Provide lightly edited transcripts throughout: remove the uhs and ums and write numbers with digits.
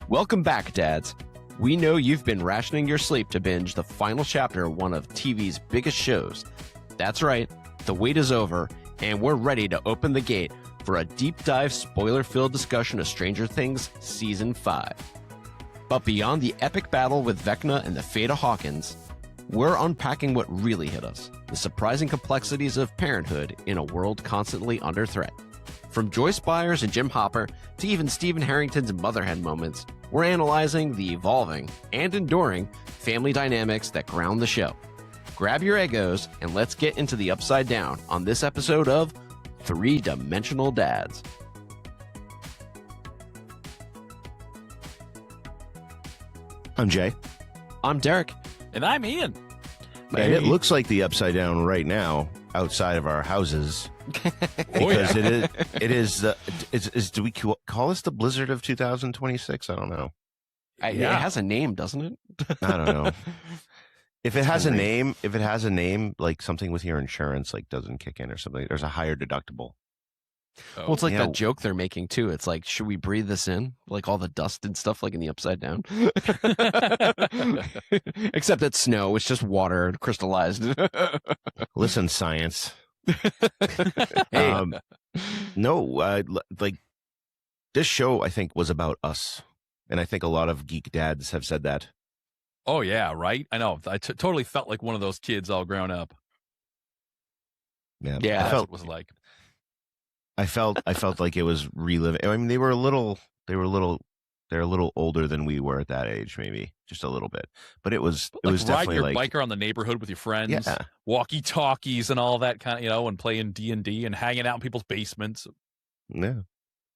Welcome back, dads. We know you've been rationing your sleep to binge the final chapter of one of TV's biggest shows. That's right, the wait is over, and we're ready to open the gate for a deep dive, spoiler-filled discussion of Stranger Things Season 5. But beyond the epic battle with Vecna and the fate of Hawkins, we're unpacking what really hit us, the surprising complexities of parenthood in a world constantly under threat. From Joyce Byers and Jim Hopper to even Steve Harrington's motherhead moments, we're analyzing the evolving and enduring family dynamics that ground the show. Grab your Eggos and let's get into the upside down on this episode of Three-Dimensional Dads. I'm Jay. I'm Derrick. And I'm Ian. And it looks like the upside down right now outside of our houses. Because it is do we call this the blizzard of 2026? I don't know. It has a name, doesn't it? I don't know. If it has a name, like something with your insurance like doesn't kick in or something, there's a higher dedeductible. Well, it's like that joke they're making too. It's like, should we breathe this in? Like all the dust and stuff like in the upside down. Except it's snow. It's just water crystallized. Listen, science. Hey. Like this show, I think, was about us. And I think a lot of geek dads have said that. Oh, yeah, right? I know. I totally felt like one of those kids all grown up. Yeah. That's what it was like. I felt like it was reliving. I mean, they're a little older than we were at that age, maybe just a little bit. But it was definitely riding your like bike around the neighborhood with your friends, walkie talkies and all that kind of, and playing D&D and hanging out in people's basements. Yeah.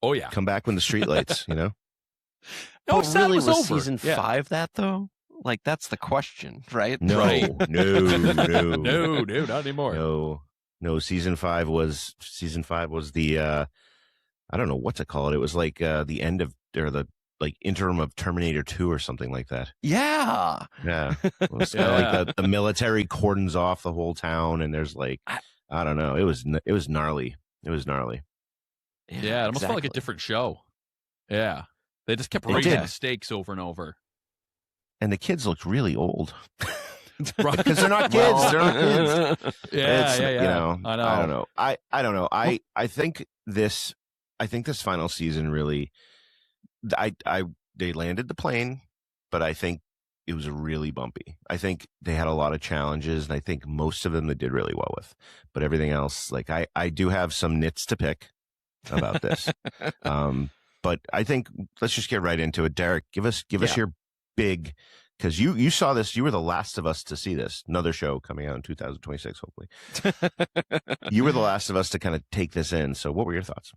Oh yeah. Come back when the streetlights, No, but really, was was over. season 5 that though? Like that's the question, right? No, Right. no, No, not anymore. No, season 5 was the I don't know what to call it. It was like the end of or the like interim of Terminator 2 or something like that. Yeah. Yeah. It was like the military cordons off the whole town and there's like I don't know. It was gnarly. It was gnarly. Yeah, it almost felt like a different show. Yeah. They just kept raising the stakes over and over. And the kids looked really old. Right. Because they're not kids. They're not kids. Yeah. You know, I know. I don't know. I don't know. I think this final season really they landed the plane, but I think it was really bumpy. I think they had a lot of challenges, and I think most of them they did really well with. But everything else, like I do have some nits to pick about this. But I think let's just get right into it. Derrick, give us your big, because you saw this, you were the last of us to see this, another show coming out in 2026, hopefully. You were the last of us to kind of take this in. So what were your thoughts?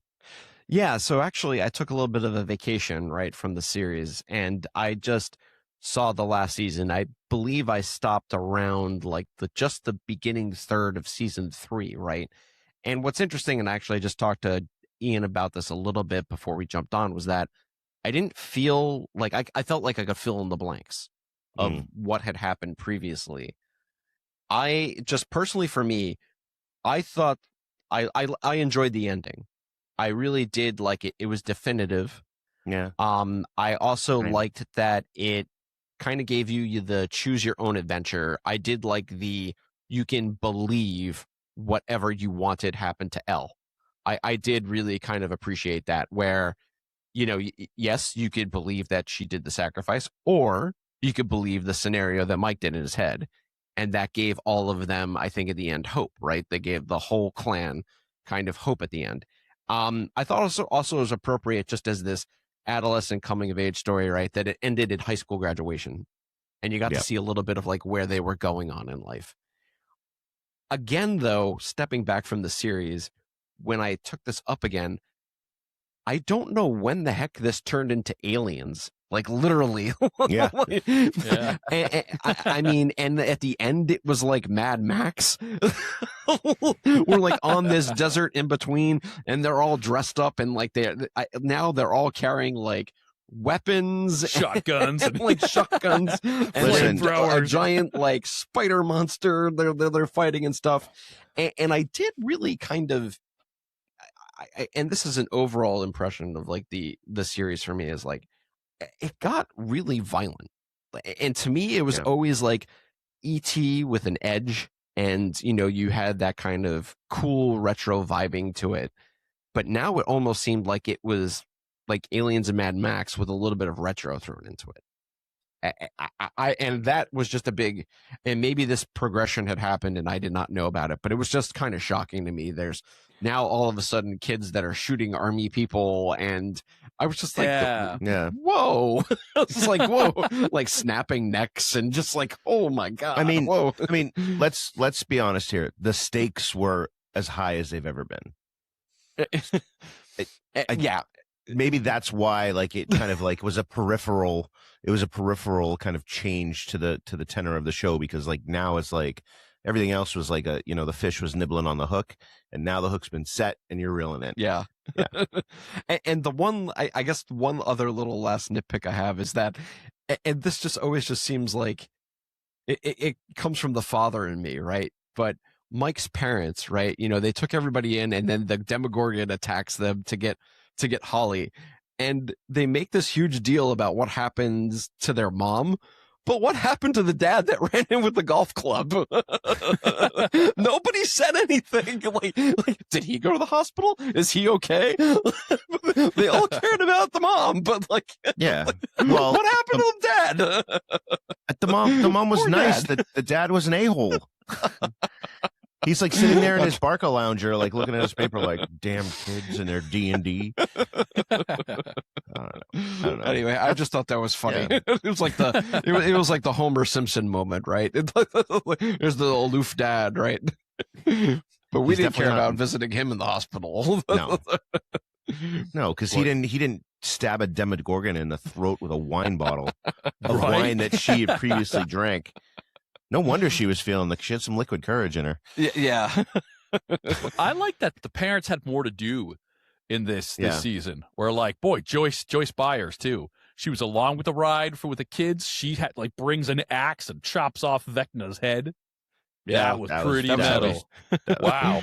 Yeah, so actually I took a little bit of a vacation, right, from the series, and I just saw the last season. I believe I stopped around like just the beginning third of season 3, right? And what's interesting, and actually I just talked to Ian about this a little bit before we jumped on, was that I didn't feel like I felt like I could fill in the blanks of what had happened previously. I just personally, for me, I thought I enjoyed the ending. I really did like it. It was definitive. Yeah. I also liked that it kind of gave you the choose your own adventure. I did like you can believe whatever you wanted happened to Elle. I did really kind of appreciate that, where, yes, you could believe that she did the sacrifice, or you could believe the scenario that Mike did in his head. And that gave all of them, I think, at the end, hope, right? They gave the whole clan kind of hope at the end. I thought also it was appropriate, just as this adolescent coming of age story, right, that it ended at high school graduation. And you got to see a little bit of like where they were going on in life. Again, though, stepping back from the series, when I took this up again, I don't know when the heck this turned into Aliens. Like literally. Yeah. I mean, and at the end it was like Mad Max. We're like on this desert in between, and they're all dressed up and like now they're all carrying like weapons, shotguns, and like shotguns, and like a giant like spider monster they're fighting and stuff. And I did really kind of, and this is an overall impression of like the series for me, is like, it got really violent. And to me, it was always like E.T. with an edge. And, you had that kind of cool retro vibing to it. But now it almost seemed like it was like Aliens and Mad Max with a little bit of retro thrown into it. And that was just a big, and maybe this progression had happened and I did not know about it, but it was just kind of shocking to me. There's now all of a sudden kids that are shooting army people, and I was just like, whoa. It's like, whoa, like snapping necks and just like, oh my God. I mean, whoa. let's be honest here. The stakes were as high as they've ever been. Yeah. Maybe that's why like it kind of like was a peripheral kind of change to the tenor of the show, because like now it's like everything else was like the fish was nibbling on the hook, and now the hook's been set and you're reeling in. Yeah. And the one, I guess one other little last nitpick I have is that, and this just always just seems like it comes from the father in me, right? But Mike's parents, right? They took everybody in, and then the Demogorgon attacks them to get Holly, and they make this huge deal about what happens to their mom. But what happened to the dad that ran in with the golf club? Nobody said anything. Like, did he go to the hospital? Is he okay? They all cared about the mom, but well, what happened to the dad? The mom was nice. The dad was an a-hole. He's like sitting there in his Barca lounger, like looking at his paper, like damn kids and their D&D. I don't know. Anyway, I just thought that was funny. Yeah. It was like the Homer Simpson moment, right? There's the aloof dad, right? But we didn't care about visiting him in the hospital. No, because he didn't stab a Demogorgon in the throat with a wine bottle of wine that she had previously drank. No wonder she was feeling like she had some liquid courage in her. Yeah. I like that the parents had more to do in this season. Where like, boy, Joyce Byers too. She was along with the ride with the kids. She had like brings an axe and chops off Vecna's head. Yeah, that was pretty metal. Wow.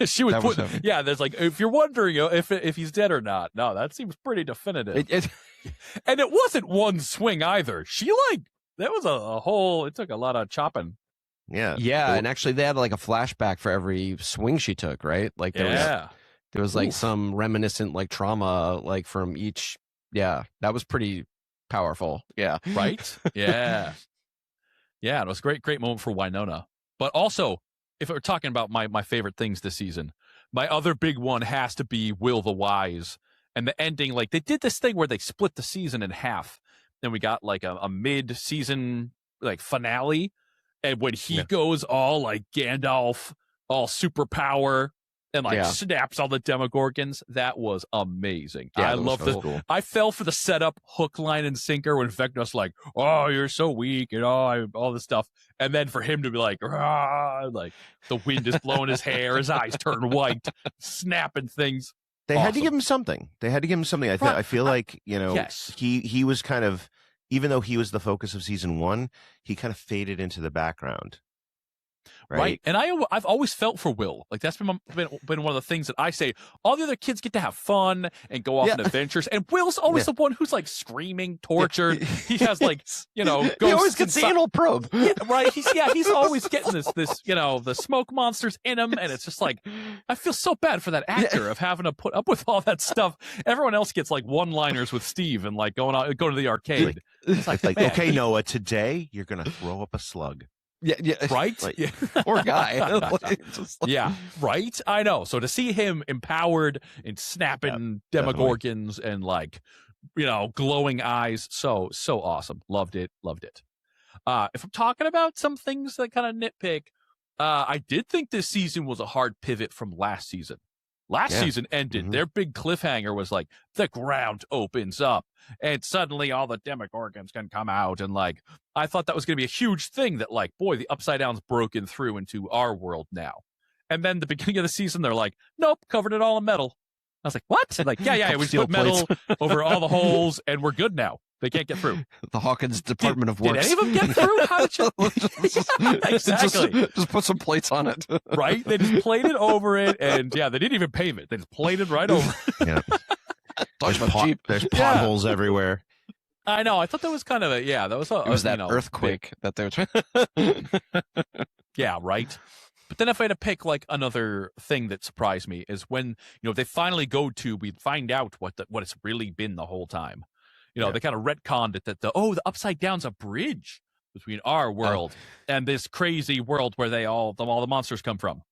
She would put there's like, if you're wondering if he's dead or not, no, that seems pretty definitive. And it wasn't one swing either. She that was a whole, it took a lot of chopping. Yeah. Yeah, and actually they had like a flashback for every swing she took, right? Like there was like some reminiscent like trauma like from each. Yeah, that was pretty powerful. Yeah. Right? Yeah. Yeah, it was a great moment for Winona. But also, if we're talking about my favorite things this season, my other big one has to be Will the Wise. And the ending, like they did this thing where they split the season in half. Then we got like a mid-season like finale, and when he goes all like Gandalf, all superpower, and like snaps all the Demogorgons, that was amazing. Yeah, I love this. Cool. I fell for the setup, hook, line, and sinker when Vecna's like, "Oh, you're so weak," and all this stuff, and then for him to be like the wind is blowing his hair, his eyes turn white, snapping things. They had to give him something. I feel like, he was kind of, even though he was the focus of season one, he kind of faded into the background. Right. And I've always felt for Will. Like that's been one of the things that I say. All the other kids get to have fun and go off on adventures, and Will's always the one who's like screaming, tortured. He has like he always gets the anal probe. Yeah, right. He's always getting this the smoke monsters in him, and it's just like I feel so bad for that actor of having to put up with all that stuff. Everyone else gets like one-liners with Steve and like going to the arcade. It's like okay, Noah, today you're gonna throw up a slug. Yeah, right. Poor guy. Yeah, right. I know. So to see him empowered and snapping Demogorgons and like, glowing eyes, so awesome. Loved it. If I'm talking about some things that kind of nitpick, I did think this season was a hard pivot from last season. Last season ended. Their big cliffhanger was like the ground opens up and suddenly all the Demogorgons can come out. And like, I thought that was going to be a huge thing that like, boy, the Upside Down's broken through into our world now. And then the beginning of the season, they're like, nope, covered it all in metal. I was like, what? Like, yeah, we just put metal over all the holes and we're good now. They can't get through. The Hawkins Department of Works. Did any of them get through? How did you? Exactly. Just put some plates on it. Right? They just plated over it, and they didn't even pave it. They just plated right over it. Yeah. There's potholes everywhere. I know. I thought that was kind of that was It was that earthquake that they were trying. Yeah, right. But then if I had to pick like another thing that surprised me is when, they finally we find out what it's really been the whole time. They kind of retconned it that the upside down's a bridge between our world and this crazy world where all the monsters come from.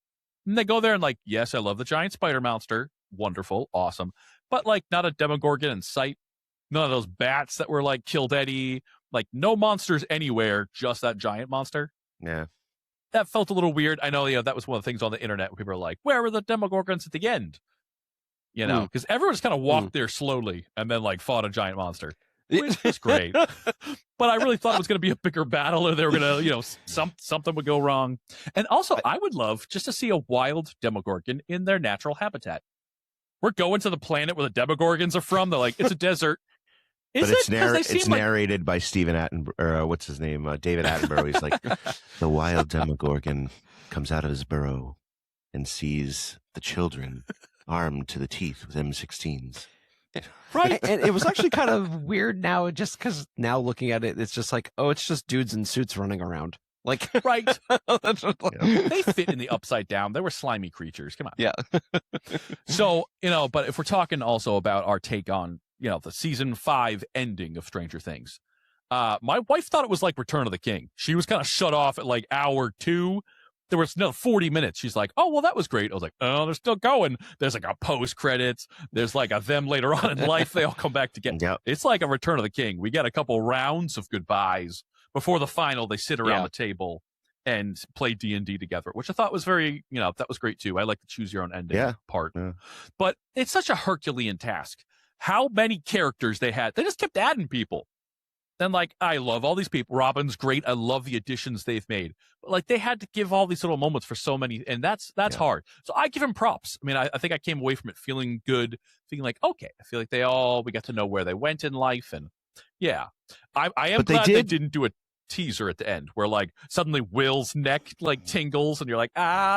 And they go there and like, yes, I love the giant spider monster. Wonderful, awesome. But like not a Demogorgon in sight. None of those bats that were like killed Eddie. Like no monsters anywhere, just that giant monster. Yeah. That felt a little weird. I know, that was one of the things on the internet where people were like, where were the Demogorgons at the end? Because everyone just kind of walked there slowly and then like fought a giant monster, which was great. But I really thought it was going to be a bigger battle or they were going to, something would go wrong. And also, I would love just to see a wild Demogorgon in their natural habitat. We're going to the planet where the Demogorgons are from. They're like, it's a desert. But it's narrated by Steven Attenborough, what's his name? David Attenborough. He's like, the wild Demogorgon comes out of his burrow and sees the children armed to the teeth with M16s. Right. And it was actually kind of weird now, just because now looking at it, it's just like, it's just dudes in suits running around. Like, right. They fit in the upside down. They were slimy creatures. Come on. Yeah. So, but if we're talking also about our take on, the season 5 ending of Stranger Things, my wife thought it was like Return of the King. She was kind of shut off at like hour 2. There was another 40 minutes. She's like, oh, well, that was great. I was like, oh, they're still going. There's like a post credits. There's like a them later on in life. They all come back together. Yep. It's like a Return of the King. We get a couple rounds of goodbyes before the final. They sit around the table and play D&D together, which I thought was very, that was great too. I like the choose your own ending part. Yeah. But it's such a Herculean task. How many characters they had. They just kept adding people. Then, like, I love all these people. Robin's great. I love the additions they've made. But, like, they had to give all these little moments for so many, and that's hard. So I give him props. I mean, I think I came away from it feeling good, feeling like, okay, I feel like we got to know where they went in life. And, I am glad they didn't do a teaser at the end where, like, suddenly Will's neck, like, tingles, and you're like,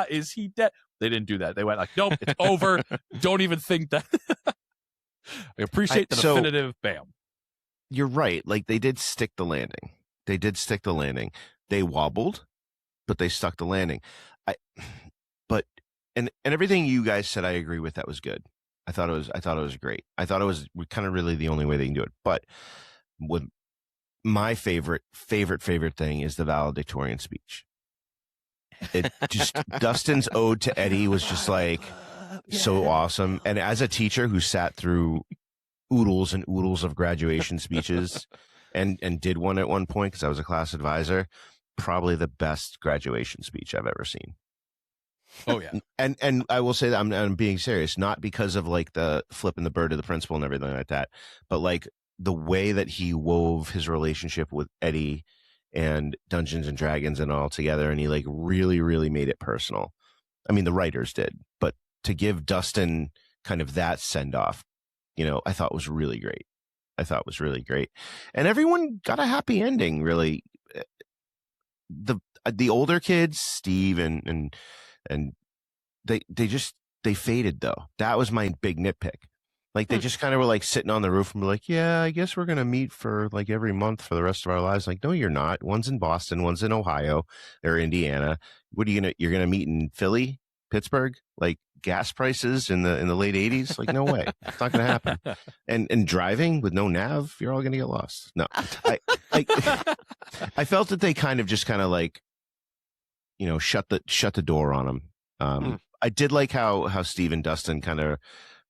is he dead? They didn't do that. They went like, nope, it's over. Don't even think that. I appreciate the definitive bam. You're right. Like they did stick the landing. They wobbled, but they stuck the landing. And everything you guys said, I agree with. That was good. I thought it was great. I thought it was kind of really the only way they can do it. But with my favorite thing is the valedictorian speech. It just Dustin's ode to Eddie was just like so awesome. And as a teacher who sat through oodles and oodles of graduation speeches and did one at one point because I was a class advisor, probably the best graduation speech I've ever seen. Oh yeah. And I will say that I'm being serious, not because of like the flipping the bird to the principal and everything like that, but like the way that he wove his relationship with Eddie and Dungeons and Dragons and all together, and he like really, really made it personal. I mean, the writers did, but to give Dustin kind of that send off, I thought was really great. And everyone got a happy ending, really. The older kids, Steve and they faded though. That was my big nitpick. Like they just kind of were like sitting on the roof and were like, yeah, I guess we're going to meet for like every month for the rest of our lives. Like, no, you're not. One's in Boston, one's in Ohio or Indiana. What are you're going to meet in Philly, Pittsburgh? Like gas prices in the late 80s? Like, no way. It's not going to happen. And driving with no nav, you're all going to get lost. No, I felt that they kind of like, shut the door on them. I did like how Steve and Dustin kind of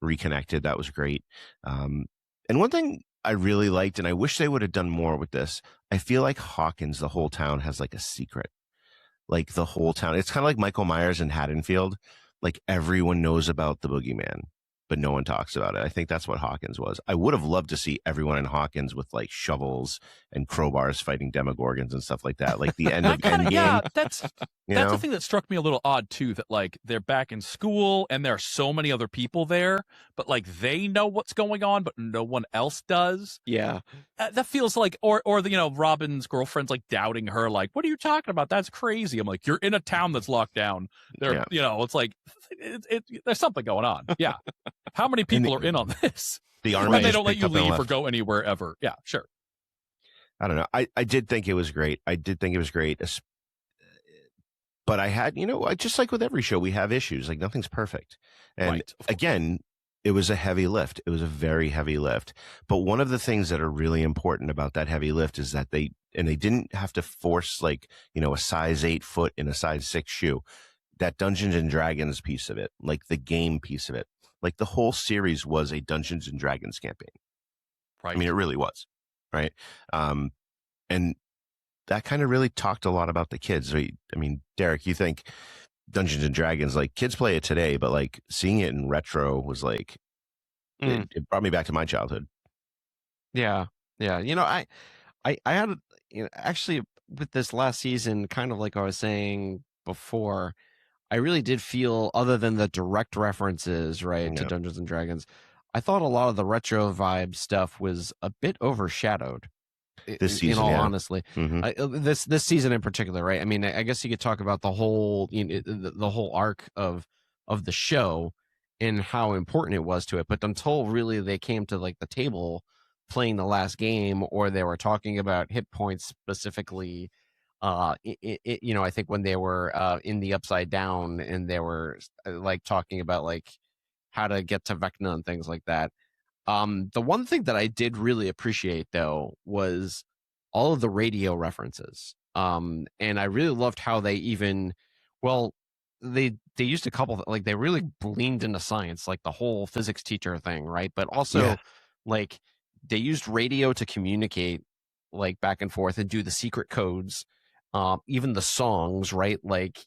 reconnected. That was great. And one thing I really liked, and I wish they would have done more with this, I feel like Hawkins, the whole town has like a secret. Like the whole town. It's kind of like Michael Myers in Haddonfield. Like everyone knows about the boogeyman, but no one talks about it. I think that's what Hawkins was. I would have loved to see everyone in Hawkins with like shovels and crowbars fighting Demogorgons and stuff like that. Like the end of Endgame. Yeah, that's the thing that struck me a little odd too, that like they're back in school and there are so many other people there, but like they know what's going on, but no one else does. Yeah. That feels like, or the, Robin's girlfriend's like doubting her, like, what are you talking about? That's crazy. I'm like, you're in a town that's locked down. It's like, there's something going on. Yeah. How many people are in on this? The army when they don't let you leave or go anywhere ever. Yeah, sure. I don't know. I did think it was great. But I had, just like with every show, we have issues. Like nothing's perfect. And Right, of course. again, it was a heavy lift. It was a very heavy lift. But one of the things that are really important about that heavy lift is that they didn't have to force like, a size 8 foot in a size 6 shoe. That Dungeons and Dragons piece of it, like the game piece of it, like the whole series was a Dungeons and Dragons campaign. Right. I mean, it really was. Right. And that kind of really talked a lot about the kids. I mean, Derrick, you think Dungeons and Dragons, like kids play it today, but like seeing it in retro was like, it brought me back to my childhood. Yeah. Yeah. I had, actually with this last season, kind of like I was saying before, I really did feel, other than the direct references, right, to Dungeons and Dragons, I thought a lot of the retro vibe stuff was a bit overshadowed. This season, in all honestly, this season in particular, right? I mean, I guess you could talk about the whole, the whole arc of the show and how important it was to it. But until really they came to like the table playing the last game, or they were talking about hit points specifically, I think when they were in the Upside Down and they were like talking about like how to get to Vecna and things like that. The one thing that I did really appreciate though was all of the radio references. And I really loved how they they used a couple, like they really leaned into science, like the whole physics teacher thing, right? But also like they used radio to communicate like back and forth and do the secret codes. Even the songs, right? Like,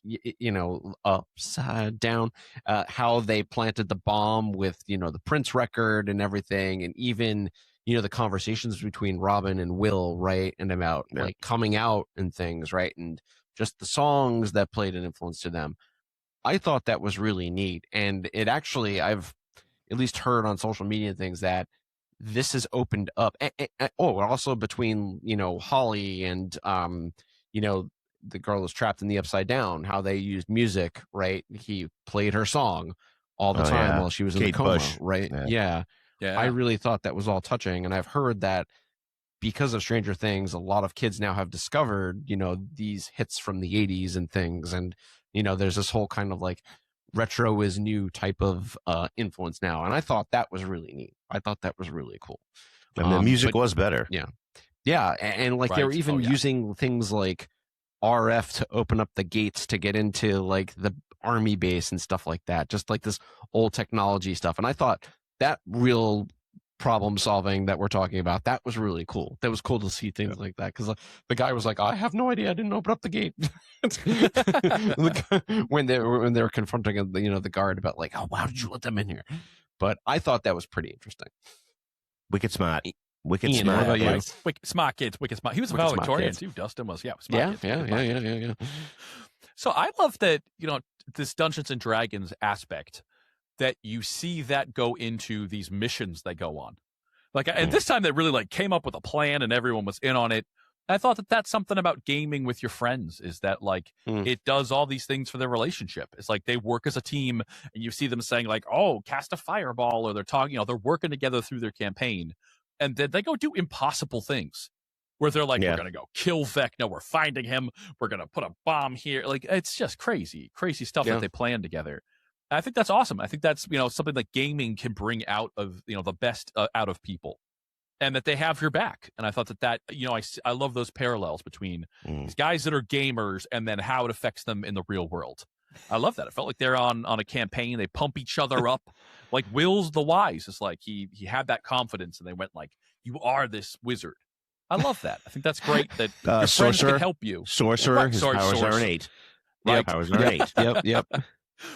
upside down, how they planted the bomb with, the Prince record and everything. And even, the conversations between Robin and Will, right? And about like coming out and things, right? And just the songs that played an influence to them. I thought that was really neat. And it actually, I've at least heard on social media things that this has opened up. Also between, Holly and, the girl was trapped in the Upside Down, how they used music, right? He played her song all the time while she was in the coma, Bush. right? Yeah. I really thought that was all touching. And I've heard that because of Stranger Things, a lot of kids now have discovered, these hits from the 80s and things. And, there's this whole kind of like retro is new type of influence now. And I thought that was really neat. I thought that was really cool. And the music was better. Yeah. Yeah. And like they were even using things like RF to open up the gates to get into like the army base and stuff like that, just like this old technology stuff. And I thought that real problem solving that we're talking about, that was really cool. That was cool to see things like that, because the guy was like, I have no idea, I didn't open up the gate. when they were confronting the guard about like, oh, why did you let them in here? But I thought that was pretty interesting. Wicked smart. Wicked Ian, smart. what about you? Right. Smart kids. Wicked smart. He was a valedictorian too. Dustin was. Yeah. Smart Yeah. So I love that, this Dungeons and Dragons aspect, that you see that go into these missions they go on. Like, and this time they really like came up with a plan and everyone was in on it. I thought that that's something about gaming with your friends, is that like it does all these things for their relationship. It's like they work as a team, and you see them saying like, oh, cast a fireball, or they're talking, they're working together through their campaign. And then they go do impossible things where they're like, we're going to go kill Vecna. We're finding him. We're going to put a bomb here. Like, it's just crazy stuff that they plan together. I think that's awesome. I think that's, something that gaming can bring out of, the best out of people, and that they have your back. And I thought that, I love those parallels between these guys that are gamers and then how it affects them in the real world. I love that. It felt like they're on a campaign. They pump each other up. Like Will's the wise. It's like he had that confidence, and they went like, you are this wizard. I love that. I think that's great that your friends can help you. Sorcerer, his powers are an 8. Right. Powers are an 8. Yep.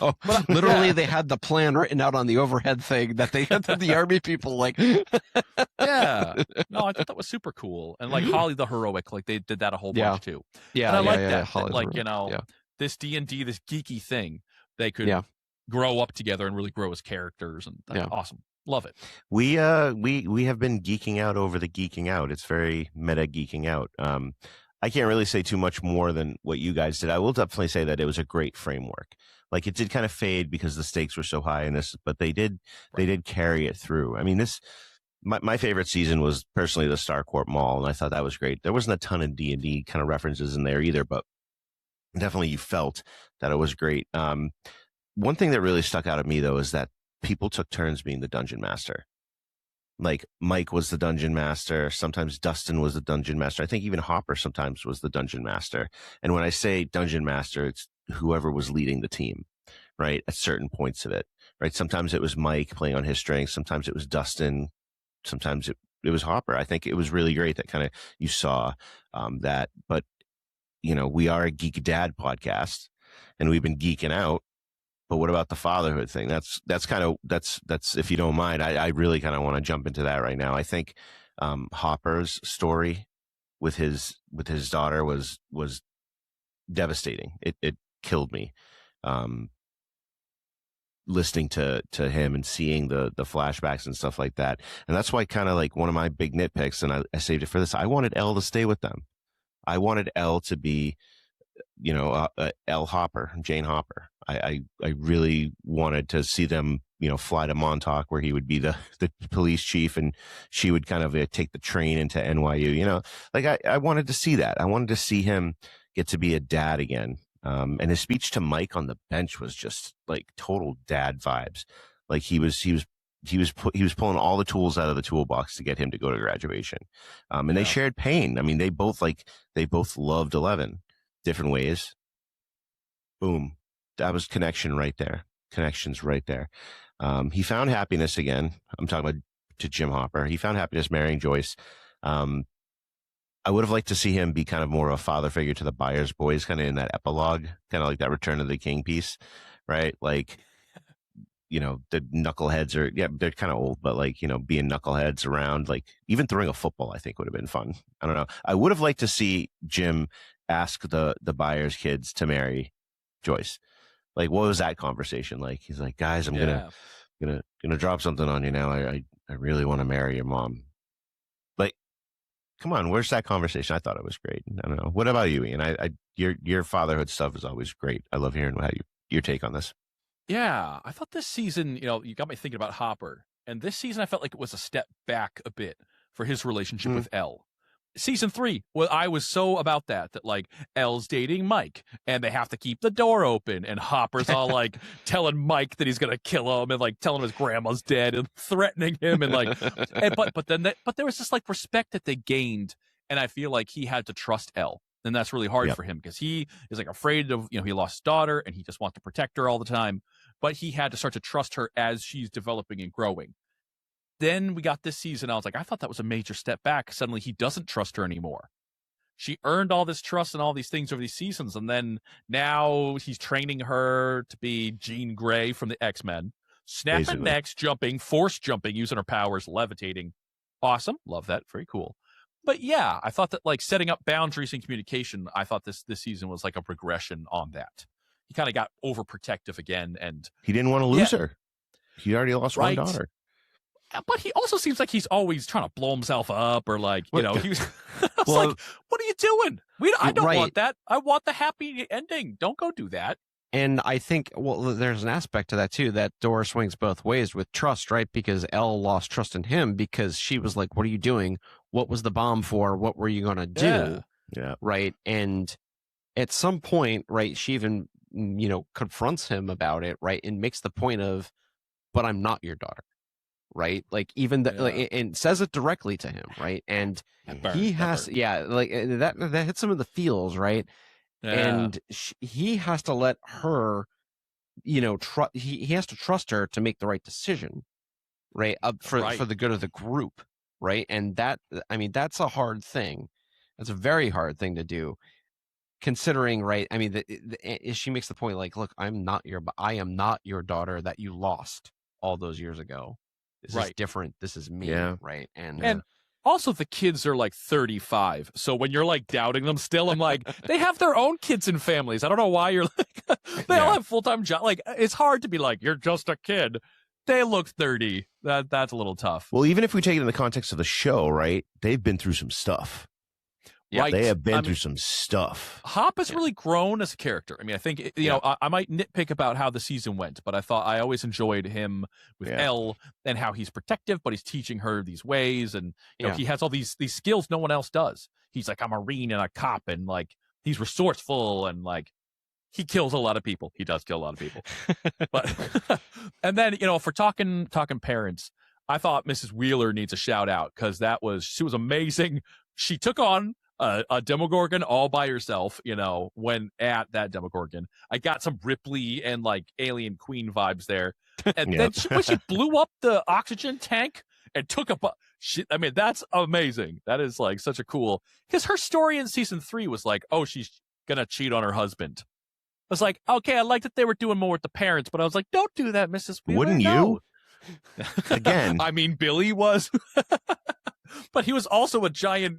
Oh, literally, they had the plan written out on the overhead thing that they had the army people like. Yeah. No, I thought that was super cool. And like Holly the Heroic, like they did that a whole bunch too. Yeah. And I like that. That like, this D&D, this geeky thing, they could grow up together and really grow as characters. And that's awesome. Love it. We have been geeking out over the geeking out. It's very meta geeking out. I can't really say too much more than what you guys did. I will definitely say that it was a great framework. Like, it did kind of fade because the stakes were so high in this, but they did carry it through. I mean, my favorite season was personally the Starcourt Mall, and I thought that was great. There wasn't a ton of D&D kind of references in there either, but definitely you felt that it was great. One thing that really stuck out at me, though, is that people took turns being the dungeon master. Like Mike was the dungeon master. Sometimes Dustin was the dungeon master. I think even Hopper sometimes was the dungeon master. And when I say dungeon master, it's whoever was leading the team, right? At certain points of it, right? Sometimes it was Mike playing on his strengths. Sometimes it was Dustin. Sometimes it was Hopper. I think it was really great that kind of you saw that. But, you know, we are a Geek Dad podcast and we've been geeking out. But what about the fatherhood thing? That's if you don't mind, I really kind of want to jump into that right now. I think Hopper's story with his daughter was devastating. It killed me. Listening to him and seeing the flashbacks and stuff like that. And that's why kind of like one of my big nitpicks, and I saved it for this. I wanted Elle to stay with them. I wanted Elle to be, you know, Elle Hopper, Jane Hopper. I really wanted to see them, you know, fly to Montauk where he would be the police chief and she would kind of take the train into NYU, you know, like I wanted to see that. I wanted to see him get to be a dad again. And his speech to Mike on the bench was just like total dad vibes. Like he was pulling all the tools out of the toolbox to get him to go to graduation. And they shared pain. I mean, they both loved 11 different ways. Boom. That was connection right there. Connections right there. He found happiness again. I'm talking about to Jim Hopper. He found happiness marrying Joyce. I would have liked to see him be kind of more of a father figure to the Byers boys, kind of in that epilogue, kind of like that Return of the King piece, right? Like, you know, the knuckleheads are, they're kind of old, but like, you know, being knuckleheads around, like even throwing a football, I think would have been fun. I don't know. I would have liked to see Jim ask the Byers kids to marry Joyce. Like, what was that conversation like? He's like, guys, I'm gonna drop something on you now. I really want to marry your mom. Like, come on, where's that conversation? I thought it was great. I don't know. What about you, Ian? Your fatherhood stuff is always great. I love hearing your take on this. Yeah, I thought this season, you know, you got me thinking about Hopper. And this season, I felt like it was a step back a bit for his relationship with Elle. Season 3, well, I was so about that like Elle's dating Mike and they have to keep the door open and Hopper's all like telling Mike that he's going to kill him and like telling him his grandma's dead and threatening him and like, but there was this like respect that they gained. And I feel like he had to trust Elle. And that's really hard for him because he is like afraid of, you know, he lost his daughter and he just wants to protect her all the time. But he had to start to trust her as she's developing and growing. Then we got this season. I was like, I thought that was a major step back. Suddenly he doesn't trust her anymore. She earned all this trust and all these things over these seasons. And then now he's training her to be Jean Grey from the X-Men. Snapping necks, jumping, force jumping, using her powers, levitating. Awesome. Love that. Very cool. But yeah, I thought that like setting up boundaries and communication, I thought this season was like a progression on that. He kind of got overprotective again. And he didn't want to lose her. He already lost one daughter. But he also seems like he's always trying to blow himself up or like, you know, he was like, what are you doing? I don't want that. I want the happy ending. Don't go do that. And I think, well, there's an aspect to that too, that door swings both ways with trust, right? Because Elle lost trust in him because she was like, what are you doing? What was the bomb for? What were you going to do? Yeah. Right. And at some point, right, she even, you know, confronts him about it, right? And makes the point of, but I'm not your daughter. Right, like even and says it directly to him, right? And he has, like that hits him in the feels, right? And he has to let her, you know, he has to trust her to make the right decision, right? For the good of the group, right? And that, I mean, that's a hard thing. That's a very hard thing to do, considering, right? I mean, she makes the point, like, look, I am not your daughter that you lost all those years ago. This is different. This is me, right? And also the kids are like 35. So when you're like doubting them still, I'm like, they have their own kids and families. I don't know why you're like, they all have full-time jobs. Like, it's hard to be like, you're just a kid. They look 30. That's a little tough. Well, even if we take it in the context of the show, right? They've been through some stuff. Right. They have been through some stuff. Hop has really grown as a character. I mean, I think, I might nitpick about how the season went, but I thought I always enjoyed him with Elle and how he's protective, but he's teaching her these ways. And, he has all these skills no one else does. He's like a Marine and a cop, and like, he's resourceful, and like, he kills a lot of people. He does kill a lot of people. But, and then, if we're talking parents, I thought Mrs. Wheeler needs a shout out, because she was amazing. She took on a Demogorgon all by herself, when at that Demogorgon. I got some Ripley and like Alien Queen vibes there. And then when she blew up the oxygen tank and took that's amazing. That is like such a cool, because her story in season 3 was like, oh, she's gonna cheat on her husband. I was like, okay, I like that they were doing more with the parents, but I was like, don't do that, Mrs. Wheeler. Wouldn't you? Again. I mean, Billy was, but he was also a giant,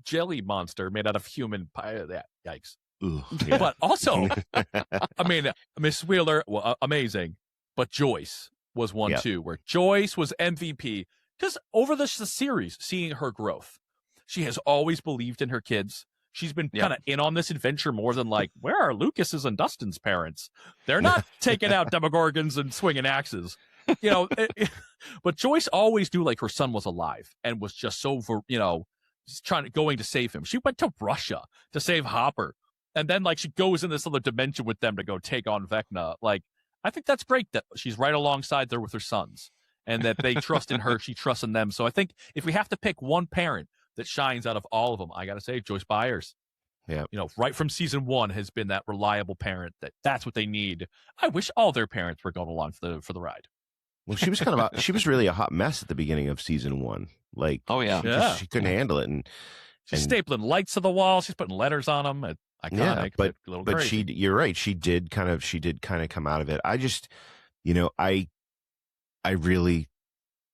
jelly monster made out of human pie. Yikes. Ooh, yeah. But also, I mean, Miss Wheeler, amazing. But Joyce was one too, where Joyce was MVP, because over the series, seeing her growth, she has always believed in her kids. She's been kind of in on this adventure more than like, where are Lucas's and Dustin's parents? They're not taking out Demogorgons and swinging axes. But Joyce always knew like her son was alive and was just so, going to save him. She went to Russia to save Hopper, and then like she goes in this other dimension with them to go take on Vecna. Like, I think that's great that she's right alongside there with her sons, and that they trust in her, she trusts in them. So I think if we have to pick one parent that shines out of all of them, I gotta say Joyce Byers. Yeah, right from season 1 has been that reliable parent that's what they need. I wish all their parents were going along for the ride. Well, she was she was really a hot mess at the beginning of season 1. Like, she couldn't handle it, and she's stapling lights to the wall. She's putting letters on them. Iconic, but a little crazy. You're right. She did kind of come out of it. I just, I really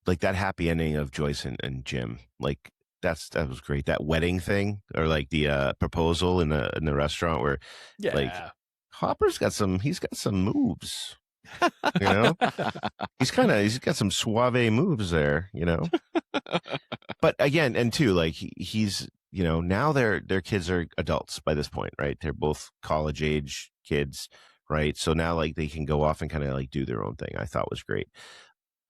like that happy ending of Joyce and Jim. Like, that was great. That wedding thing, or like the proposal in the restaurant where, like, Hopper's got some moves. He's got some suave moves there, but again, and too, like, he's, now their kids are adults by this point, right? They're both college age kids, right? So now, like, they can go off and kind of like do their own thing. I thought was great.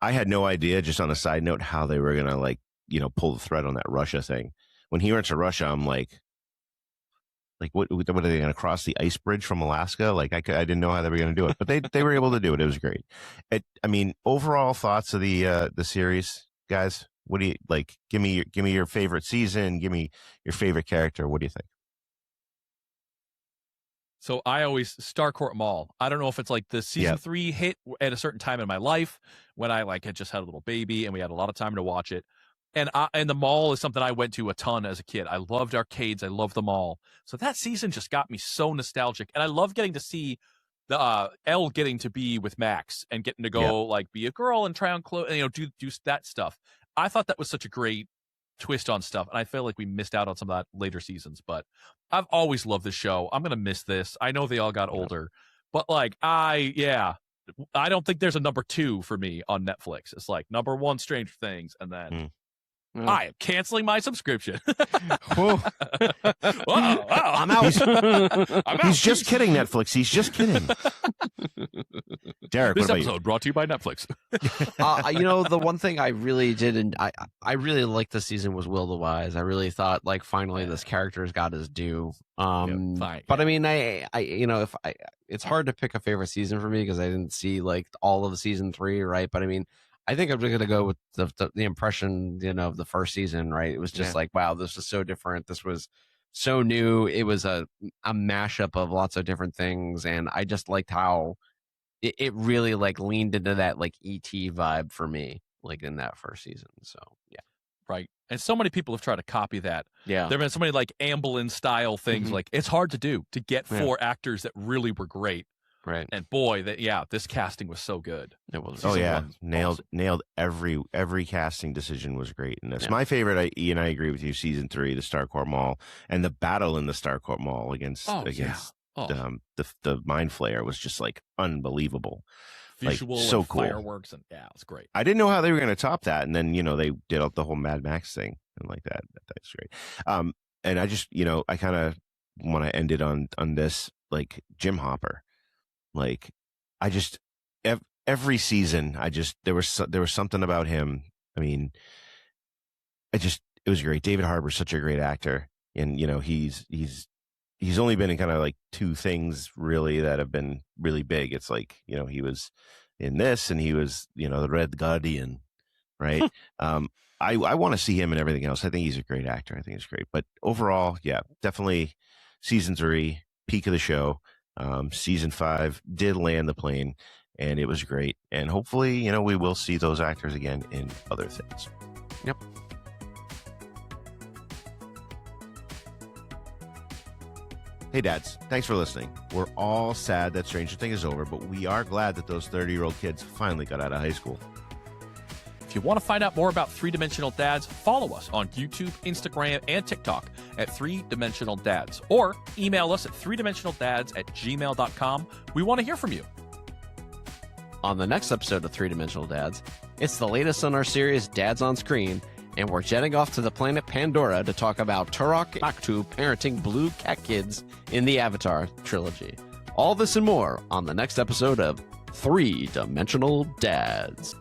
I had no idea, just on a side note, how they were gonna like, pull the thread on that Russia thing. When he went to Russia, I'm like, what are they going to cross the ice bridge from Alaska? Like, I didn't know how they were going to do it, but they were able to do it. It was great. Overall thoughts of the series, guys. What do you like? Give me your favorite season. Give me your favorite character. What do you think? So I always Starcourt Mall. I don't know if it's like the season 3 hit at a certain time in my life when I like had just had a little baby and we had a lot of time to watch it. And the mall is something I went to a ton as a kid. I loved arcades. I loved the mall. So that season just got me so nostalgic. And I love getting to see the Elle getting to be with Max and getting to go like be a girl and try on clothes and do that stuff. I thought that was such a great twist on stuff. And I feel like we missed out on some of that later seasons. But I've always loved this show. I'm gonna miss this. I know they all got older, but like I don't think there's a number 2 for me on Netflix. It's like number 1 Stranger Things, and then I am canceling my subscription. Wow. I'm out. He's just kidding, Netflix. He's just kidding. Derrick, this episode brought to you by Netflix. The one thing I really did, and I really liked this season, was Will the Wise. I really thought, like, finally this character's got his due. But I mean, it's hard to pick a favorite season for me because I didn't see like all of season 3, right? But I mean, I think I'm going to go with the impression, of the first season, right? It was just like, wow, this was so different. This was so new. It was a mashup of lots of different things. And I just liked how it really like leaned into that like E.T. vibe for me, like in that first season. So, yeah. Right. And so many people have tried to copy that. Yeah. There have been so many like Amblin style things. Like, it's hard to do to get 4 actors that really were great. Right. And boy, this casting was so good. It was. Nailed every casting decision was great in this. Yeah. My favorite, Ian, I agree with you, season 3, the Starcourt Mall, and the battle in the Starcourt Mall against the Mind Flayer was just like unbelievable. Visual, so and cool. Fireworks, and it's great. I didn't know how they were going to top that, and then they did the whole Mad Max thing and like that. That's great. and I just, I kind of want to end it on this, like Jim Hopper. Like, I just every season, there was something about him. I mean, it was great. David Harbour's such a great actor, and he's only been in kind of like two things really that have been really big. It's like, he was in this, and he was, the Red Guardian, right? I want to see him in everything else. I think he's a great actor. I think he's great. But overall, yeah, definitely season 3, peak of the show. Season 5 did land the plane, and it was great. And hopefully, we will see those actors again in other things. Yep. Hey, dads, thanks for listening. We're all sad that Stranger Things is over, but we are glad that those 30-year-old kids finally got out of high school. If you want to find out more about 3-Dimensional Dads, follow us on YouTube, Instagram, and TikTok at 3Dimensional Dads, or email us at 3dimensionaldads@gmail.com. We want to hear from you. On the next episode of 3-Dimensional Dads, it's the latest in our series, Dads on Screen, and we're jetting off to the planet Pandora to talk about Turok Aktu parenting blue cat kids in the Avatar trilogy. All this and more on the next episode of 3-Dimensional Dads.